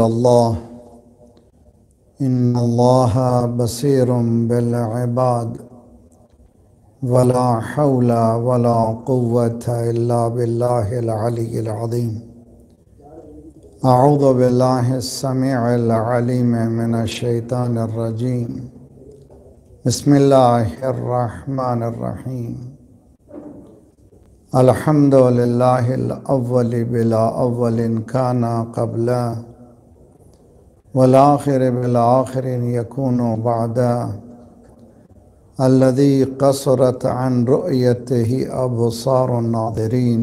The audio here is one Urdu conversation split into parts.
الله إن الله بصير بالعباد ولا حول ولا قوة إلا بالله العلي العظيم. أعوذ بالله السميع العليم من الشيطان الرجيم. بسم الله الرحمن الرحيم. الحمد لله الأول بلا أول كان قبله والآخر بالآخر يكون بعده الذي قصرت عن رؤيته أبصار الناظرين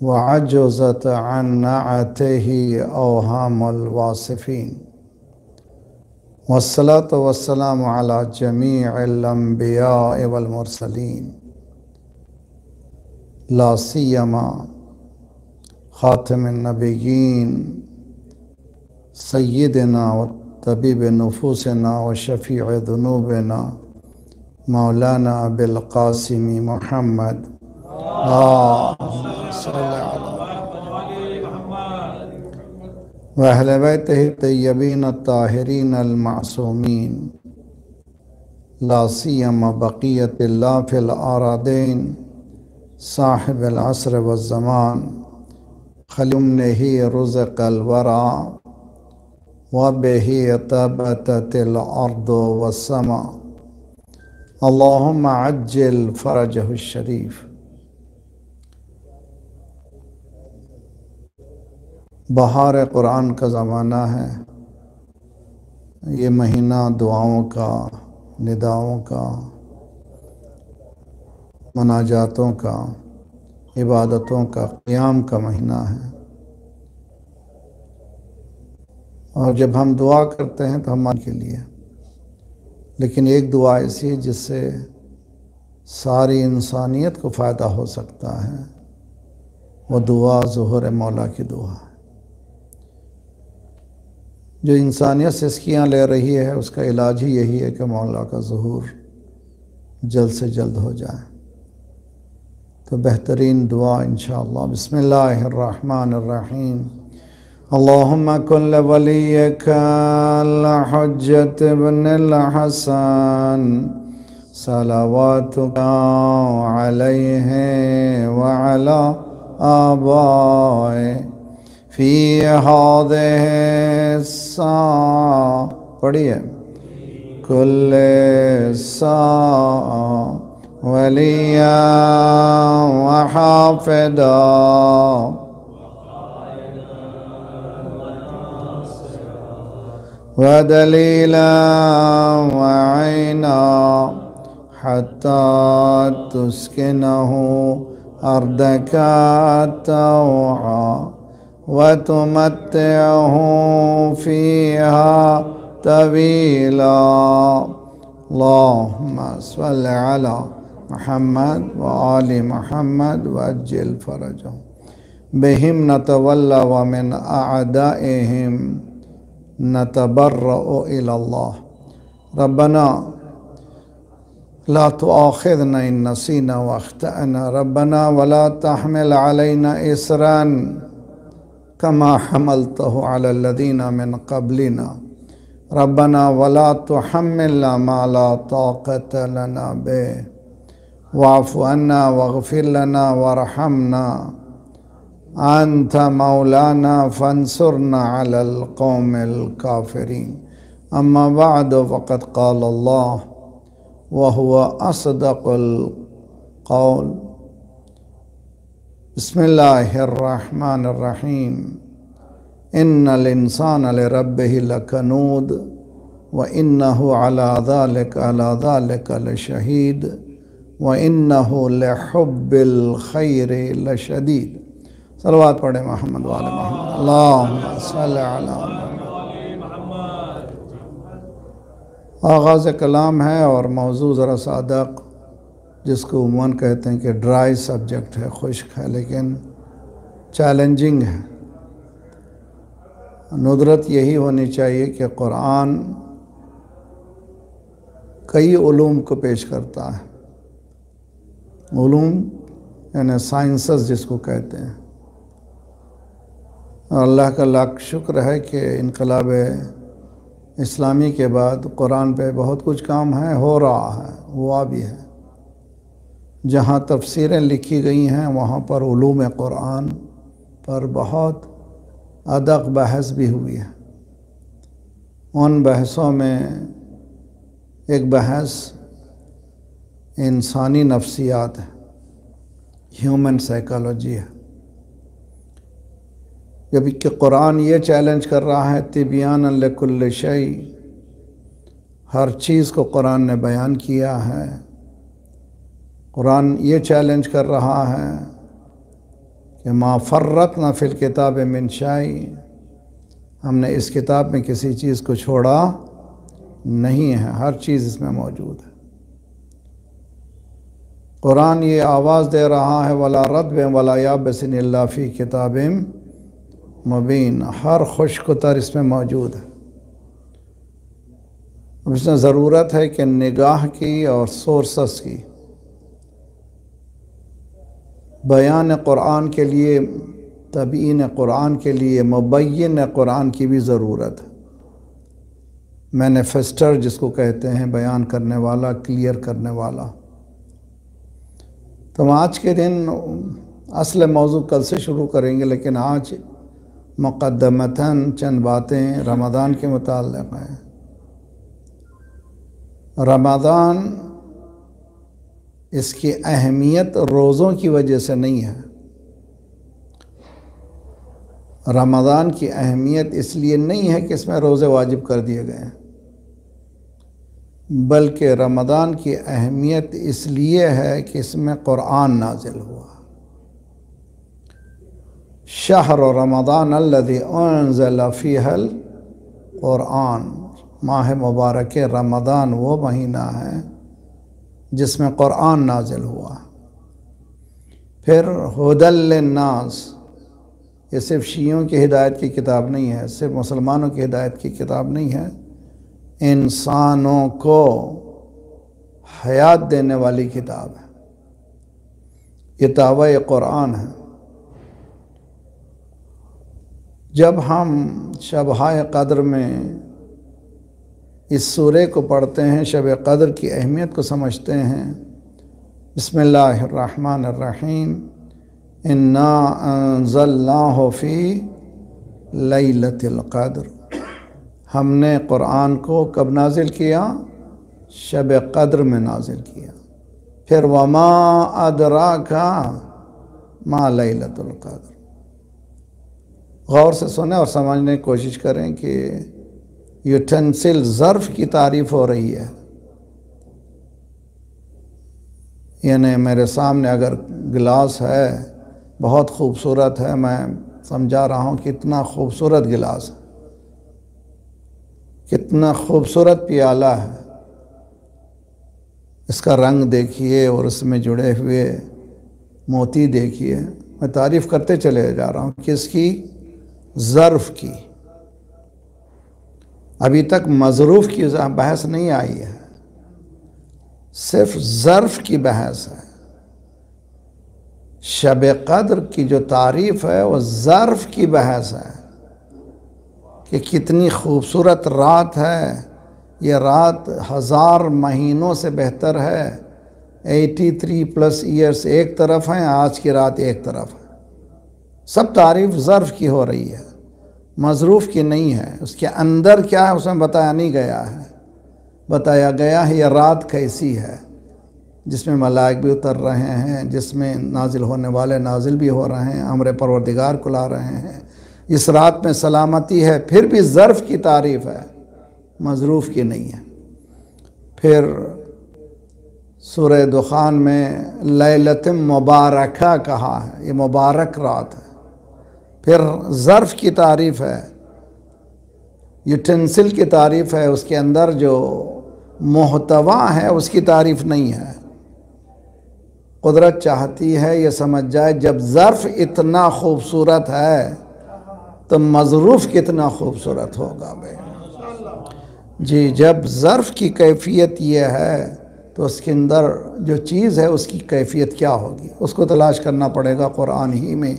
وعجزت عن نعته أوهام الواصفين، والصلاة والسلام على جميع الأنبياء والمرسلين لا سيما خاتم النبيين سيدنا وطبيب نفوسنا وشفيع ذنوبنا مولانا أبي القاسم محمد اللهم صل على وأهل بيته الطيبين الطاهرين المعصومين لا سيما بقية الله في الأراضين صاحب العصر والزمان خلمنه رزق الورى وبه طبتت الأرض والسماء اللهم عجل فرجه الشريف. بہار قرآن کا زمانہ ہے، یہ مہینہ دعاؤں کا، نداؤں کا، مناجاتوں کا، عبادتوں کا، قیام کا مہینہ ہے. اور جب ہم دعا کرتے ہیں تو ہمارے کے لیے، لیکن ایک دعا ایسی ہے جس سے ساری انسانیت کو فائدہ ہو سکتا ہے، وہ دعا ظہور مولا کی دعا ہے. جو انسانیت سسکیاں لے رہی ہے اس کا علاج ہی یہی ہے کہ مولا کا ظہور جلد سے جلد ہو جائے. تو بہترین دعا انشاءاللہ. بسم اللہ الرحمن الرحیم. اللہم کن لولیک الحجت ابن الحسن صلواتک علیہ وعلا آبائے فی هذه الساعة پڑھیے کل ساعة ولیا وحافظا ودلیلا وعینا حتی تسکنہ ارضک طوعا وتمتعه فيها طويلا. اللهم صل على محمد وآل محمد وعجل فرجهم بهم نتولى ومن أعدائهم نتبرأ إلى الله. ربنا لا تؤاخذنا إن نسينا وأخطأنا ربنا ولا تحمل علينا إصرا كما حملته على الذين من قبلنا ربنا ولا تحملنا ما لا طاقة لنا به واعف عنا واغفر لنا وارحمنا أنت مولانا فانصرنا على القوم الكافرين. أما بعد فقد قال الله وهو أصدق القول. بسم الله الرحمن الرحيم. إن الإنسان لربه لكنود وإنه على ذلك لشهيد وإنه لحب الخير لشديد. صلوات پڑھیں محمد وآل محمد. اللهم صل على محمد. آغاز کلام ہے اور موضوع ذرا صادق، جس کو عموماً کہتے ہیں کہ ڈرائی سبجیکٹ ہے، خشک ہے، لیکن چیلنجنگ ہے. ندرت یہی ہونی چاہیے کہ قرآن کئی علوم کو پیش کرتا ہے. علوم یعنی سائنسز جس کو کہتے ہیں، اور اللہ کا لاکھ شکر ہے کہ انقلاب اسلامی کے بعد قرآن پہ بہت کچھ کام ہے، ہو رہا ہے، ہوا بھی ہے۔ جہاں تفسیریں لکھی گئی ہیں وہاں پر علوم قرآن پر بہت ادق بحث بھی ہوئی ہے۔ ان بحثوں میں ایک بحث انسانی نفسیات ہے، ہیومن سائیکالوجی ہے، جبکہ قرآن یہ چیلنج کر رہا ہے تبیانا لکل شیء، ہر چیز کو قرآن نے بیان کیا ہے۔ قرآن یہ چیلنج کر رہا ہے کہ ما فرطنا فی الکتاب من شیء، ہم نے اس کتاب میں کسی چیز کو چھوڑا نہیں ہے، ہر چیز اس میں موجود ہے۔ قرآن یہ آواز دے رہا ہے وَلَا رَطْبٍ وَلَا يَابِسٍ إِلَّا فِي كِتَابٍ مبین، ہر خشک و تر اس میں موجود ہے۔ اس میں ضرورت ہے کہ نگاہ کی اور سورسز کی، بیان قرآن کے لیے، تبیین قرآن کے لیے، مبین قرآن کی بھی ضرورت ہے۔ مینیفیسٹر جس کو کہتے ہیں، بیان کرنے والا، کلیئر کرنے والا۔ تو آج کے دن اصل موضوع کل سے شروع کریں گے، لیکن آج مقدمتاً چند باتیں رمضان کے متعلق ہیں۔ رمضان اس کی اہمیت روزوں کی وجہ سے نہیں ہے، رمضان کی اہمیت اس لیے نہیں ہے کہ اس میں روزے واجب کر دیے گئے ہیں، بلکہ رمضان کی اہمیت اس لیے ہے کہ اس میں قرآن نازل ہوا۔ شہر رمضان الذی انزل فیہ القرآن، ماہ مبارک رمضان وہ مہینہ ہے جس میں قرآن نازل ہوا۔ پھر ھدی للناس، یہ صرف شیعوں کی ہدایت کی کتاب نہیں ہے، صرف مسلمانوں کی ہدایت کی کتاب نہیں ہے، انسانوں کو حیات دینے والی کتاب ہے، یہ دعوی قرآن ہے۔ جب ہم شبہ قدر میں اس سورے کو پڑھتے ہیں، شب قدر کی اہمیت کو سمجھتے ہیں، بسم اللہ الرحمن الرحیم، انا انزلناہ فی لیلۃ القدر، ہم نے قرآن کو کب نازل کیا؟ شب قدر میں نازل کیا۔ پھر وما ادراک ما لیلۃ القدر، غور سے سنیں اور سمجھنے کی کوشش کریں کہ یوٹینسل ظرف کی تعریف ہو رہی ہے، یعنی میرے سامنے اگر گلاس ہے، بہت خوبصورت ہے، میں سمجھا رہا ہوں کتنا خوبصورت گلاس ہے، کتنا خوبصورت پیالہ ہے، اس کا رنگ دیکھیے اور اس میں جڑے ہوئے موتی دیکھیے۔ میں تعریف کرتے چلے جا رہا ہوں، کس کی؟ ظرف کی۔ ابھی تک مظروف کی بحث نہیں آئی ہے، صرف ظرف کی بحث ہے۔ شب قدر کی جو تعریف ہے وہ ظرف کی بحث ہے کہ کتنی خوبصورت رات ہے، یہ رات 1000 مہینوں سے بہتر ہے، 83+ ایئرس ایک طرف ہیں، آج کی رات ایک طرف ہے۔ سب تعریف ظرف کی ہو رہی ہے، مظروف کی نہیں ہے۔ اس کے اندر کیا ہے اس میں بتایا نہیں گیا ہے، بتایا گیا ہے یہ رات کیسی ہے، جس میں ملائک بھی اتر رہے ہیں، جس میں نازل ہونے والے نازل بھی ہو رہے ہیں، امر پروردگار کو لا رہے ہیں، اس رات میں سلامتی ہے۔ پھر بھی ظرف کی تعریف ہے، مظروف کی نہیں ہے۔ پھر سورہ دخان میں لیلۃ مبارکہ کہا ہے، یہ مبارک رات ہے۔ پھر ظرف کی تعریف ہے، یوٹینسل کی تعریف ہے، اس کے اندر جو محتوا ہے اس کی تعریف نہیں ہے۔ قدرت چاہتی ہے یہ سمجھ جائے جب ظرف اتنا خوبصورت ہے تو مظروف کتنا خوبصورت ہوگا بھائی جی۔ جب ظرف کی کیفیت یہ ہے تو اس کے اندر جو چیز ہے اس کی کیفیت کیا ہوگی، اس کو تلاش کرنا پڑے گا قرآن ہی میں،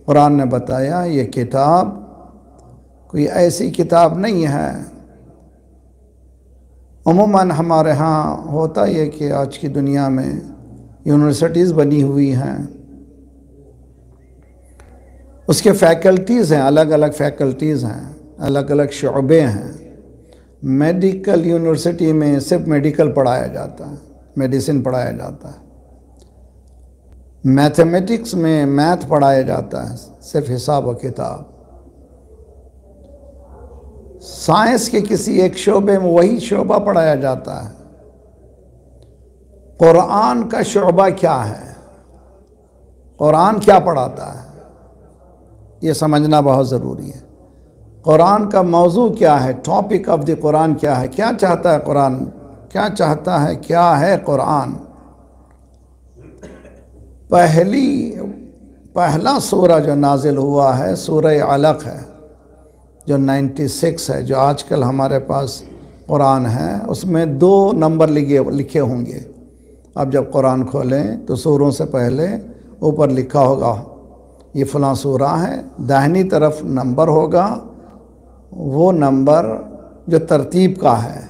قرآن نے بتایا یہ کتاب کوئی ایسی کتاب نہیں ہے۔ عموماً ہمارے ہاں ہوتا یہ کہ آج کی دنیا میں یونیورسٹیز بنی ہوئی ہیں، اس کے فیکلٹیز ہیں، الگ الگ فیکلٹیز ہیں، الگ الگ شعبے ہیں۔ میڈیکل یونیورسٹی میں صرف میڈیکل پڑھایا جاتا ہے، میڈیسن پڑھایا جاتا ہے۔ میتھمیٹکس میں میتھ پڑھایا جاتا ہے، صرف حساب و کتاب۔ سائنس کے کسی ایک شعبے میں وہی شعبہ پڑھایا جاتا ہے۔ قرآن کا شعبہ کیا ہے؟ قرآن کیا پڑھاتا ہے؟ یہ سمجھنا بہت ضروری ہے۔ قرآن کا موضوع کیا ہے؟ ٹاپک آف دی قرآن کیا ہے؟ کیا چاہتا ہے قرآن؟ کیا چاہتا ہے؟ کیا ہے قرآن؟ پہلا سورہ جو نازل ہوا ہے سورہ علق ہے، جو 96 ہے، جو آج کل ہمارے پاس قرآن ہے، اس میں 2 نمبر لکھے ہوں گے۔ اب جب قرآن کھولیں تو سوروں سے پہلے اوپر لکھا ہوگا یہ فلاں سورہ ہے، داہنی طرف نمبر ہوگا، وہ نمبر جو ترتیب کا ہے۔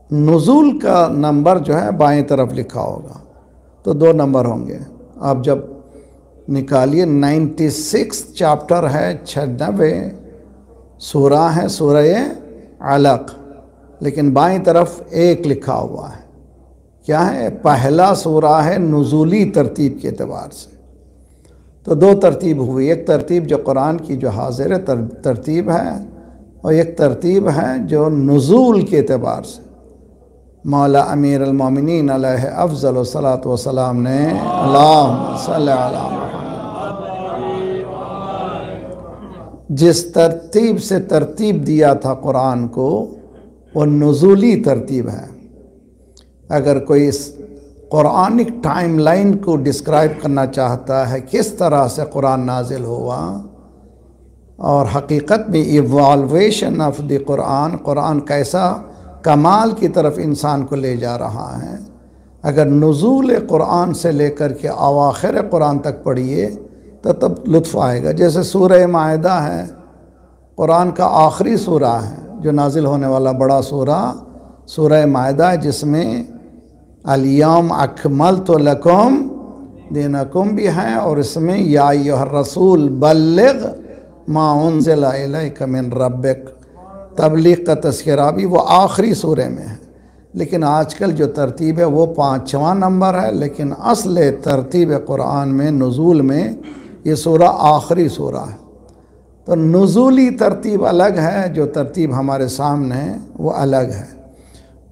نزول کا نمبر جو ہے بائیں طرف لکھا ہوگا، تو 2 نمبر ہوں گے۔ آپ جب نکالیے 96 چیپٹر ہے، 96 سورہ ہے سورہ علق، لیکن بائیں طرف 1 لکھا ہوا ہے۔ کیا ہے؟ پہلا سورہ ہے نزولی ترتیب کے اعتبار سے۔ تو 2 ترتیب ہوئی، ایک ترتیب جو قرآن کی جو حاضر ترتیب ہے، اور ایک ترتیب ہے جو نزول کے اعتبار سے مولا امیر المومنین علیہ افضل الصلاۃ والسلام نے اللہم صلی علی محمد جس ترتیب سے ترتیب دیا تھا قرآن کو، وہ نزولی ترتیب ہے۔ اگر کوئی اس قرآنک ٹائم لائن کو ڈسکرائب کرنا چاہتا ہے، کس طرح سے قرآن نازل ہوا، اور حقیقت میں ایوالویشن آف دی قرآن کیسا کمال کی طرف انسان کو لے جا رہا ہے، اگر نزول قرآن سے لے کر کے اواخر قرآن تک پڑھیے تو تب لطف آئے گا۔ جیسے سورہ مائدہ ہے، قرآن کا آخری سورہ ہے جو نازل ہونے والا بڑا سورہ مائدہ ہے، جس میں الیوم اکملت لکم دینکم بھی ہے، اور اس میں یا ایھا الرسول بلغ ما انزل الیک من ربک، تبلیغ کا تذکرہ بھی وہ آخری سورہ میں ہے۔ لیکن آج کل جو ترتیب ہے وہ 5واں نمبر ہے، لیکن اصل ترتیب قرآن میں نزول میں یہ سورہ آخری سورہ ہے۔ تو نزولی ترتیب الگ ہے، جو ترتیب ہمارے سامنے ہے وہ الگ ہے۔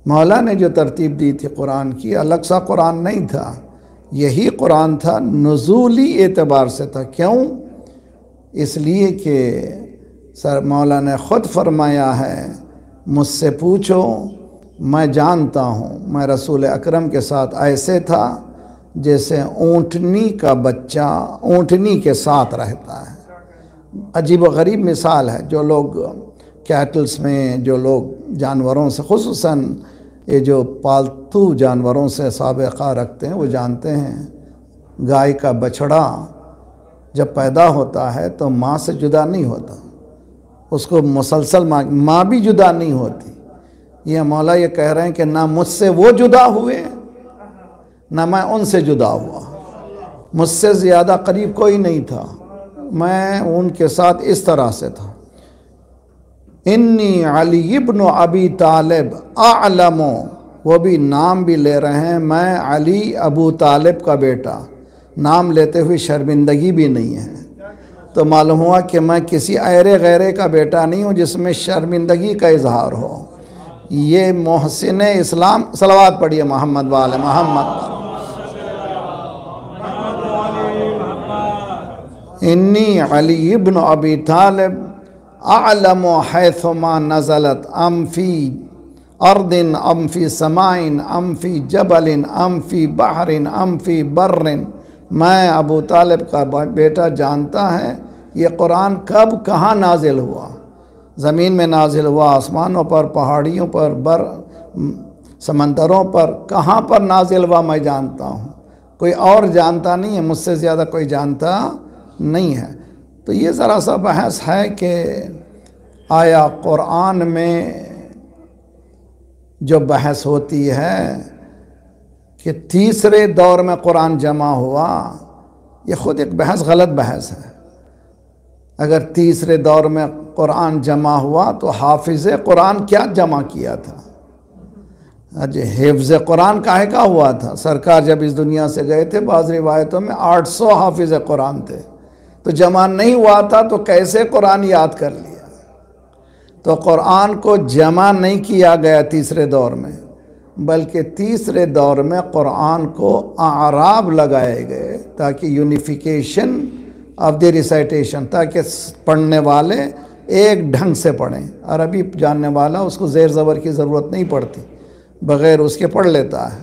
مولا نے جو ترتیب دی تھی قرآن کی، الگ سا قرآن نہیں تھا، یہی قرآن تھا، نزولی اعتبار سے تھا۔ کیوں؟ اس لیے کہ سر مولا نے خود فرمایا ہے، مجھ سے پوچھو میں جانتا ہوں، میں رسول اکرم کے ساتھ ایسے تھا جیسے اونٹنی کا بچہ اونٹنی کے ساتھ رہتا ہے۔ عجیب و غریب مثال ہے۔ جو لوگ کیٹلز میں، جو لوگ جانوروں سے، خصوصاً یہ جو پالتو جانوروں سے سابقہ رکھتے ہیں، وہ جانتے ہیں گائے کا بچڑا جب پیدا ہوتا ہے تو ماں سے جدا نہیں ہوتا، اس کو مسلسل ماں بھی جدا نہیں ہوتی۔ یہ مولا یہ کہہ رہے ہیں کہ نہ مجھ سے وہ جدا ہوئے، نہ میں ان سے جدا ہوا، مجھ سے زیادہ قریب کوئی نہیں تھا، میں ان کے ساتھ اس طرح سے تھا۔ انی علی ابن ابی طالب اعلم، وہ بھی نام بھی لے رہے ہیں، میں علی ابو طالب کا بیٹا، نام لیتے ہوئے شرمندگی بھی نہیں ہے۔ تو معلوم ہوا کہ میں کسی ایرے غیرے کا بیٹا نہیں ہوں جس میں شرمندگی کا اظہار ہو۔ یہ محسن اسلام، صلوات پڑھیے محمد وآل محمد۔ انی علی ابن ابی طالب اعلم حیثما نزلت ام فی ارض ام فی سماء ام فی جبل ام فی بحر ام فی بر، میں ابو طالب کا بیٹا جانتا ہے یہ قرآن کب کہاں نازل ہوا، زمین میں نازل ہوا، آسمانوں پر، پہاڑیوں پر، سمندروں پر، کہاں پر نازل ہوا میں جانتا ہوں، کوئی اور جانتا نہیں ہے، مجھ سے زیادہ کوئی جانتا نہیں ہے۔ تو یہ ذرا سا بحث ہے کہ آیا قرآن میں جو بحث ہوتی ہے کہ تیسرے دور میں قرآن جمع ہوا، یہ خود ایک بحث غلط بحث ہے۔ اگر تیسرے دور میں قرآن جمع ہوا تو حافظ قرآن کیا جمع کیا تھا؟ حفظ قرآن کاہے کا ہوا تھا؟ سرکار جب اس دنیا سے گئے تھے بعض روایتوں میں 800 حافظ قرآن تھے، تو جمع نہیں ہوا تھا تو کیسے قرآن یاد کر لیا؟ تو قرآن کو جمع نہیں کیا گیا تیسرے دور میں، بلکہ تیسرے دور میں قرآن کو اعراب لگائے گئے تاکہ یونیفیکیشن آف دی ریسائٹیشن، تاکہ پڑھنے والے ایک ڈھنگ سے پڑھیں۔ عربی جاننے والا اس کو زیر زبر کی ضرورت نہیں پڑتی، بغیر اس کے پڑھ لیتا ہے۔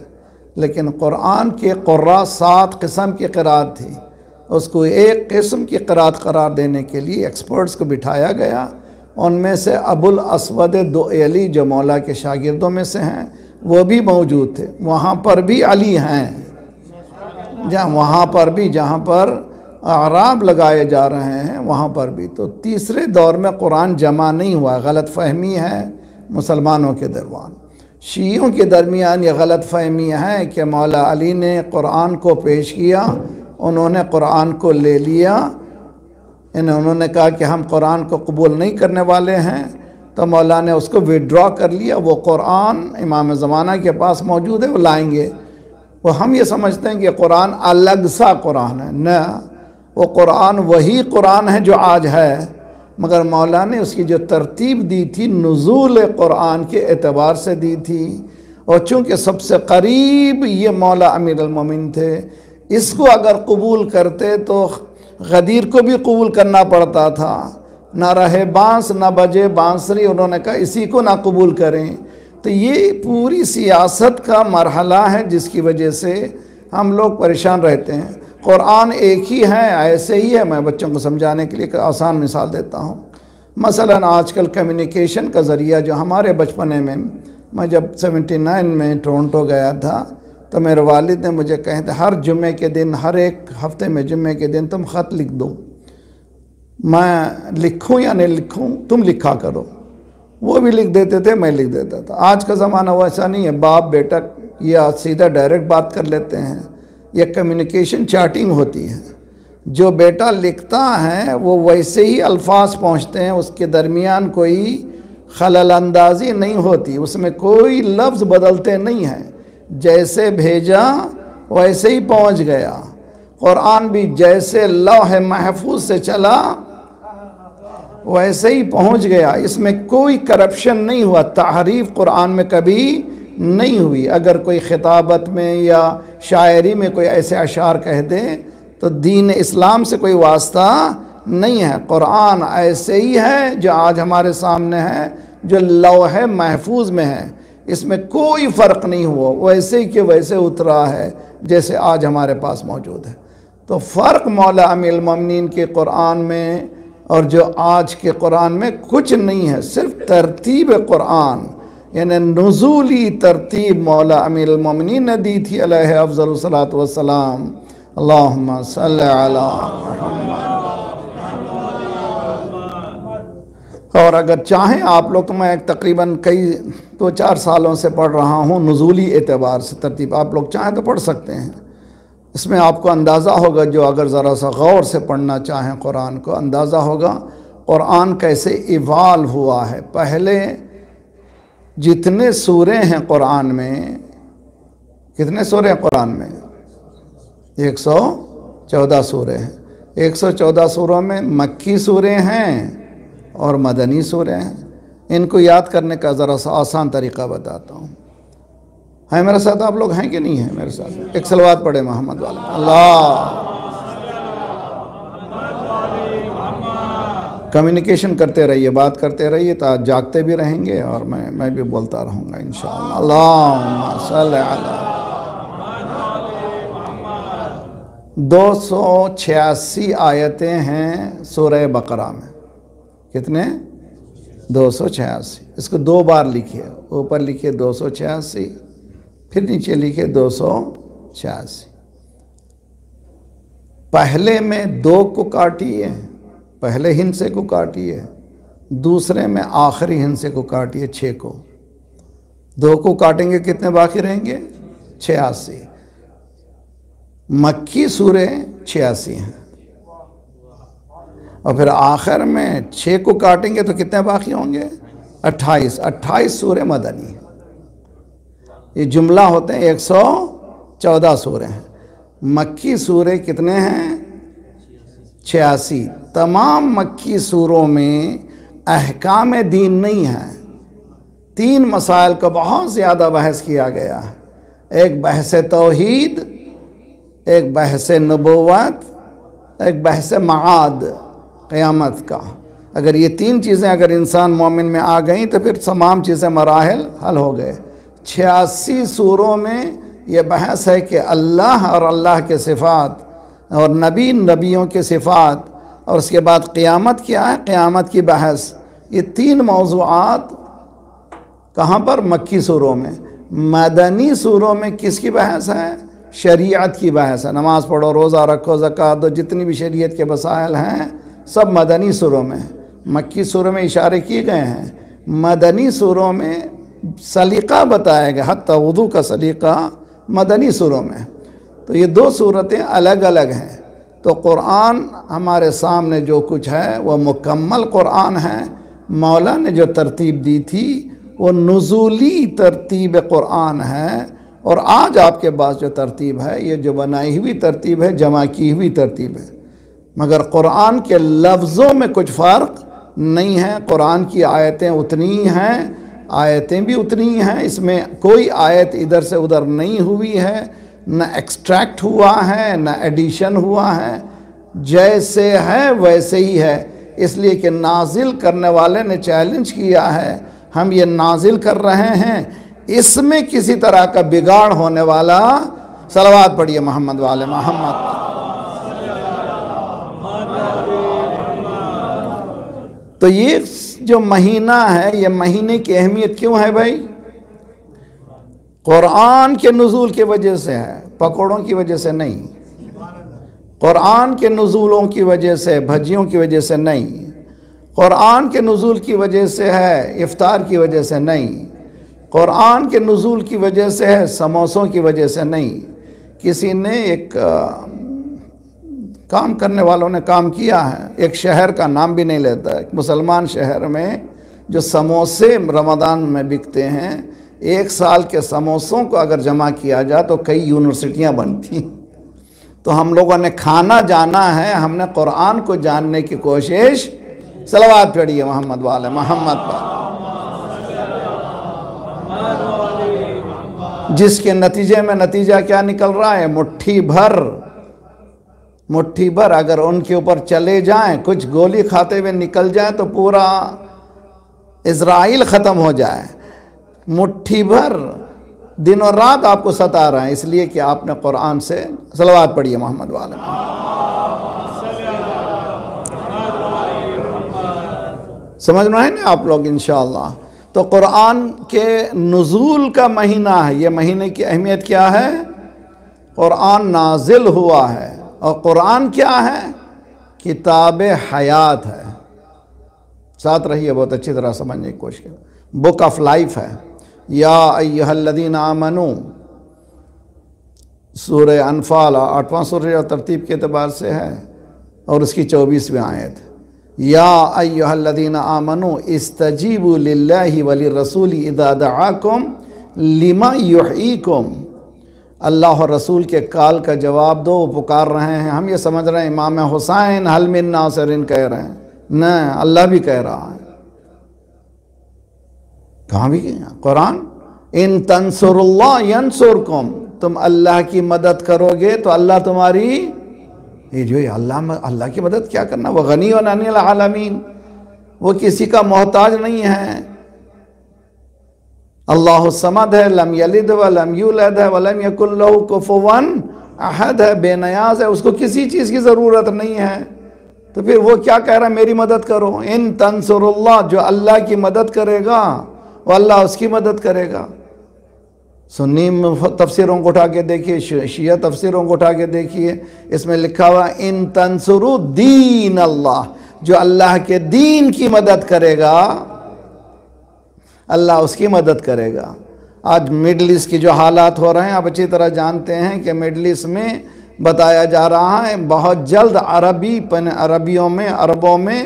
لیکن قرآن کے قراء 7 قسم کی قرات تھی، اس کو ایک قسم کی قرات قرار دینے کے لیے ایکسپرٹس کو بٹھایا گیا۔ ان میں سے ابو الاسود دؤیلی جو مولا کے شاگردوں میں سے ہیں وہ بھی موجود تھے، وہاں پر بھی علی ہیں، جہاں پر اعراب لگائے جا رہے ہیں وہاں پر بھی۔ تو تیسرے دور میں قرآن جمع نہیں ہوا، غلط فہمی ہے مسلمانوں کے درمیان۔ شیعوں کے درمیان یہ غلط فہمی ہے کہ مولا علی نے قرآن کو پیش کیا، انہوں نے قرآن کو لے لیا، انہوں نے کہا کہ ہم قرآن کو قبول نہیں کرنے والے ہیں، تو مولا نے اس کو وڈرا کر لیا۔ وہ قرآن امام زمانہ کے پاس موجود ہے، وہ لائیں گے۔ وہ ہم یہ سمجھتے ہیں کہ قرآن الگ سا قرآن ہے، نہ، وہ قرآن وہی قرآن ہے جو آج ہے، مگر مولا نے اس کی جو ترتیب دی تھی نزول قرآن کے اعتبار سے دی تھی، اور چونکہ سب سے قریب یہ مولا امیر المومنین تھے، اس کو اگر قبول کرتے تو غدیر کو بھی قبول کرنا پڑتا تھا، نہ رہے بانس نہ بجے بانسری، انہوں نے کہا اسی کو نہ قبول کریں۔ تو یہ پوری سیاست کا مرحلہ ہے جس کی وجہ سے ہم لوگ پریشان رہتے ہیں۔ قرآن ایک ہی ہے، ایسے ہی ہے۔ میں بچوں کو سمجھانے کے لیے ایک آسان مثال دیتا ہوں۔ مثلا آج کل کمیونیکیشن کا ذریعہ جو ہمارے بچپنے میں جب 79 میں ٹورنٹو گیا تھا تو میرے والد نے مجھے کہے تھے ہر جمعے کے دن، ہر ایک ہفتے میں جمعے کے دن تم خط لکھ دو، میں لکھوں یا نہیں لکھوں تم لکھا کرو۔ وہ بھی لکھ دیتے تھے، میں لکھ دیتا تھا۔ آج کا زمانہ ویسا نہیں ہے، باپ بیٹا یا سیدھا ڈائریکٹ بات کر لیتے ہیں، یہ کمیونیکیشن چیٹنگ ہوتی ہے۔ جو بیٹا لکھتا ہے وہ ویسے ہی الفاظ پہنچتے ہیں، اس کے درمیان کوئی خلل اندازی نہیں ہوتی، اس میں کوئی لفظ بدلتے نہیں ہیں، جیسے بھیجا ویسے ہی پہنچ گیا۔ قرآن بھی جیسے لوح محفوظ سے چلا ویسے ہی پہنچ گیا، اس میں کوئی کرپشن نہیں ہوا، تحریف قرآن میں کبھی نہیں ہوئی۔ اگر کوئی خطابت میں یا شاعری میں کوئی ایسے اشعار کہہ دے تو دین اسلام سے کوئی واسطہ نہیں ہے۔ قرآن ایسے ہی ہے جو آج ہمارے سامنے ہے، جو لوح محفوظ میں ہے، اس میں کوئی فرق نہیں ہوا، ویسے ہی کہ ویسے اترا ہے جیسے آج ہمارے پاس موجود ہے۔ تو فرق مولا امیر المومنین کے قرآن میں اور جو آج کے قرآن میں کچھ نہیں ہے، صرف ترتیب قرآن، یعنی نزولی ترتیب مولا امیر المومنین نے دی تھی علیہ افضل الصلاۃ والسلام۔ اللہم صلی علی محمد۔ اور اگر چاہیں آپ لوگ، تو میں تقریباً 2-4 سالوں سے پڑھ رہا ہوں نزولی اعتبار سے ترتیب، آپ لوگ چاہیں تو پڑھ سکتے ہیں۔ اس میں آپ کو اندازہ ہوگا، جو اگر ذرا سا غور سے پڑھنا چاہیں قرآن کو، اندازہ ہوگا قرآن کیسے ایوالو ہوا ہے۔ پہلے جتنے سورے ہیں قرآن میں، کتنے سورے ہیں قرآن میں؟ 114 سورے ہیں۔ 114 سوروں میں مکی سورے ہیں اور مدنی سورے ہیں۔ ان کو یاد کرنے کا ذرا سا آسان طریقہ بتاتا ہوں۔ ہیں میرے ساتھ آپ لوگ، ہیں کہ نہیں ہیں میرے ساتھ؟ ایک صلوات پڑھے محمد والا۔ اللہ کمیونیکیشن کرتے رہیے، بات کرتے رہیے، تو جاگتے بھی رہیں گے اور میں بھی بولتا رہوں گا انشاءاللہ۔ اللہم صلی علی 286 آیتیں ہیں سورہ بقرہ میں۔ کتنے؟ 286۔ اس کو 2 بار لکھیے، اوپر لکھیے 286، پھر نیچے لکھے 286۔ پہلے میں 2 کو کاٹیے، پہلے ہندسے کو کاٹیے، دوسرے میں آخری ہندسے کو کاٹیے 6 کو، 2 کو کاٹیں گے کتنے باقی رہیں گے؟ 86۔ مکی سورے 86 ہیں، اور پھر آخر میں 6 کو کاٹیں گے تو کتنے باقی ہوں گے؟ 28۔ 28 سورے مدنی، یہ جملہ ہوتے ہیں 114 سورے ہیں۔ مکی سورے کتنے ہیں؟ 86۔ تمام مکی سوروں میں احکام دین نہیں ہیں، 3 مسائل کا بہت زیادہ بحث کیا گیا ہے، ایک بحث توحید، ایک بحث نبوت، ایک بحث معاد قیامت کا۔ اگر یہ 3 چیزیں اگر انسان مومن میں آ گئیں تو پھر تمام چیزیں مراحل حل ہو گئے۔ 86 سوروں میں یہ بحث ہے کہ اللہ اور اللہ کے صفات اور نبیوں کے صفات، اور اس کے بعد قیامت کیا ہے، قیامت کی بحث۔ یہ 3 موضوعات کہاں پر؟ مکی سوروں میں۔ مدنی سوروں میں کس کی بحث ہے؟ شریعت کی بحث ہے، نماز پڑھو، روزہ رکھو، زکوٰۃ دو، جتنی بھی شریعت کے مسائل ہیں سب مدنی سوروں میں۔ مکی سوروں میں اشارے کیے گئے ہیں، مدنی سوروں میں سلیقہ بتایا گیا، حتی وضو کا سلیقہ مدنی سوروں میں۔ تو یہ 2 صورتیں الگ الگ ہیں۔ تو قرآن ہمارے سامنے جو کچھ ہے وہ مکمل قرآن ہے۔ مولا نے جو ترتیب دی تھی وہ نزولی ترتیب قرآن ہے، اور آج آپ کے پاس جو ترتیب ہے یہ جو بنائی ہوئی ترتیب ہے، جمع کی ہوئی ترتیب ہے، مگر قرآن کے لفظوں میں کچھ فرق نہیں ہے۔ قرآن کی آیتیں اتنی ہیں، آیتیں بھی اتنی ہیں، اس میں کوئی آیت ادھر سے ادھر نہیں ہوئی ہے، نہ ایکسٹریکٹ ہوا ہے نہ ایڈیشن ہوا ہے، جیسے ہے ویسے ہی ہے۔ اس لیے کہ نازل کرنے والے نے چیلنج کیا ہے، ہم یہ نازل کر رہے ہیں، اس میں کسی طرح کا بگاڑ ہونے والا، صلوات پڑھیے محمد والے محمد۔ تو یہ جو مہینہ ہے، یہ مہینے کی اہمیت کیوں ہے بھائی؟ قرآن کے نزول کی وجہ سے ہے، پکوڑوں کی وجہ سے نہیں، قرآن کے نزولوں کی وجہ سے، بھجیوں کی وجہ سے نہیں، قرآن کے نزول کی وجہ سے ہے، افطار کی وجہ سے نہیں، قرآن کے نزول کی وجہ سے ہے، سموسوں کی وجہ سے نہیں۔ کسی نے ایک کام کرنے والوں نے کام کیا ہے، ایک شہر کا نام بھی نہیں لیتا، ایک مسلمان شہر میں جو سموسے رمضان میں بکتے ہیں، 1 سال کے سموسوں کو اگر جمع کیا جائے تو کئی یونیورسٹیاں بنتی۔ تو ہم لوگوں نے کھانا جانا ہے، ہم نے قرآن کو جاننے کی کوشش، صلوات پڑھیے محمد والے محمد پر، جس کے نتیجے میں نتیجہ کیا نکل رہا ہے؟ مٹھی بھر اگر ان کے اوپر چلے جائیں، کچھ گولی کھاتے ہوئے نکل جائیں تو پورا اسرائیل ختم ہو جائے۔ مٹھی بھر دن اور رات آپ کو ستا رہا ہے، اس لیے کہ آپ نے قرآن سے، صلوات پڑھیے محمد والے۔ سمجھ رہے ہیں نا آپ لوگ انشاءاللہ؟ تو قرآن کے نزول کا مہینہ ہے، یہ مہینے کی اہمیت کیا ہے؟ قرآن نازل ہوا ہے، اور قرآن کیا ہے؟ کتاب حیات ہے۔ ساتھ رہیے، بہت اچھی طرح سمجھنے کی کوشش کریں، بک آف لائف ہے۔ یا ایہا الذین آمنو، سورہ انفال 8واں سورہ اور ترتیب کے اعتبار سے ہے، اور اس کی 24ویں آیت، یا ایہا الذین آمنو استجیبوا للہ وللرسول اذا دعاکم لما یحییکم۔ اللہ اور رسول کے کال کا جواب دو، وہ پکار رہے ہیں، ہم یہ سمجھ رہے ہیں امام حسین حل من ناصر کہہ رہے ہیں، نہیں، اللہ بھی کہہ رہا ہے۔ کہاں بھی کہا قرآن، ان تنصر اللہ ینصرکم، تم اللہ کی مدد کرو گے تو اللہ تمہاری، یہ جو اللہ کی مدد کیا کرنا، وہ غنی عن العالمین، وہ کسی کا محتاج نہیں ہے۔ اللہ الصمد ہے، لم یلد ولم یولد ہے، ولم یکن لہ کفوا احد ہے، بے نیاز ہے، اس کو کسی چیز کی ضرورت نہیں ہے۔ تو پھر وہ کیا کہہ رہا ہے؟ میری مدد کرو۔ ان تنصر اللہ، جو اللہ کی مدد کرے گا وہ اللہ اس کی مدد کرے گا۔ سنی تفسیروں کو اٹھا کے دیکھیے، شیعہ تفسیروں کو اٹھا کے دیکھیے، اس میں لکھا ہوا ان تنصروا دین اللہ، جو اللہ کے دین کی مدد کرے گا اللہ اس کی مدد کرے گا۔ آج مڈل ایسٹ کی جو حالات ہو رہے ہیں آپ اچھی طرح جانتے ہیں کہ مڈل ایسٹ میں بتایا جا رہا ہے بہت جلد عربوں میں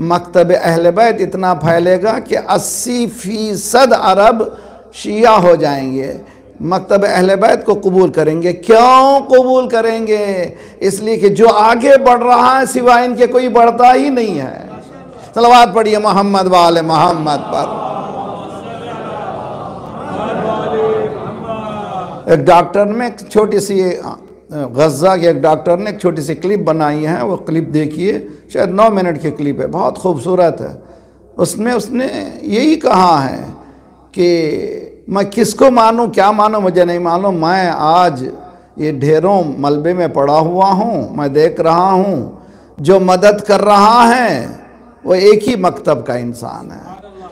مکتب اہل بیت اتنا پھیلے گا کہ 80% عرب شیعہ ہو جائیں گے، مکتب اہل بیت کو قبول کریں گے۔ کیوں قبول کریں گے؟ اس لیے کہ جو آگے بڑھ رہا ہے سوائے ان کے کوئی بڑھتا ہی نہیں ہے۔ صلوات پڑھیے محمد وآل محمد پر۔ ایک ڈاکٹر نے ایک چھوٹی سی غزہ کے ایک ڈاکٹر نے ایک چھوٹی سی کلپ بنائی ہے، وہ کلپ دیکھیے، شاید 9 منٹ کی کلپ ہے، بہت خوبصورت ہے۔ اس نے یہی کہا ہے کہ میں کس کو مانوں کیا مانوں مجھے نہیں معلوم، میں آج یہ ڈھیروں ملبے میں پڑا ہوا ہوں، میں دیکھ رہا ہوں جو مدد کر رہا ہے وہ ایک ہی مکتب کا انسان ہے،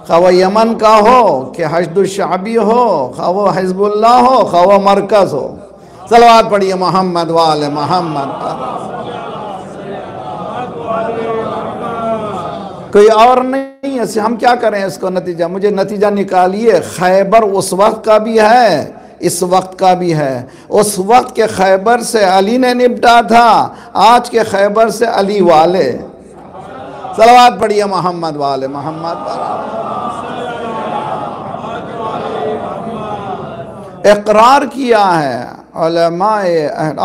خواہ وہ یمن کا ہو کہ حشد الشعبی ہو، خواہ وہ حزب اللہ ہو، خواہ وہ مرکز ہو۔ صلوات پڑھیے محمد وآل محمد پر۔ کوئی اور نہیں ہے، ہم کیا کریں اس کو نتیجہ؟ مجھے نتیجہ نکالیے، خیبر اس وقت کا بھی ہے اس وقت کا بھی ہے۔ اس وقت کے خیبر سے علی نے نپٹا تھا، آج کے خیبر سے علی والے۔ صلوات پڑھیے محمد وآل محمد پر۔ اقرار کیا ہے علماء،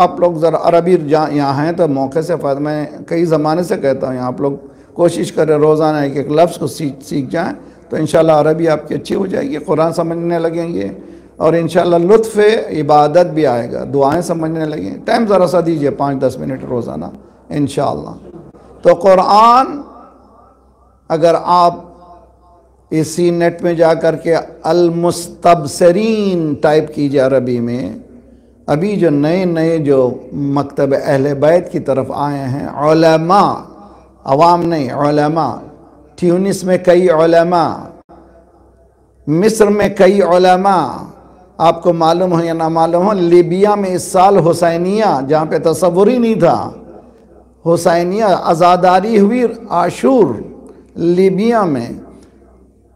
آپ لوگ ذرا عربی یہاں ہیں تو موقع سے فائدہ، میں کئی زمانے سے کہتا ہوں آپ لوگ کوشش کریں روزانہ ایک لفظ کو سیکھ جائیں تو انشاءاللہ عربی آپ کی اچھی ہو جائے گی، قرآن سمجھنے لگیں گے اور انشاءاللہ لطف عبادت بھی آئے گا، دعائیں سمجھنے لگیں۔ ٹائم ذرا سا دیجئے 5-10 منٹ روزانہ انشاءاللہ۔ تو قرآن اگر آپ اسی نیٹ میں جا کر کے المستبصرین ٹائپ کیجئے عربی میں، ابھی جو نئے جو مکتب اہل بیت کی طرف آئے ہیں علماء، عوام نہیں علماء، ٹیونس میں کئی علماء، مصر میں کئی علماء، آپ کو معلوم ہو یا نہ معلوم ہو، لیبیا میں اس سال حسینیہ جہاں پہ تصور ہی نہیں تھا، حسینیہ عزاداری ہوئی عاشور لیبیا میں،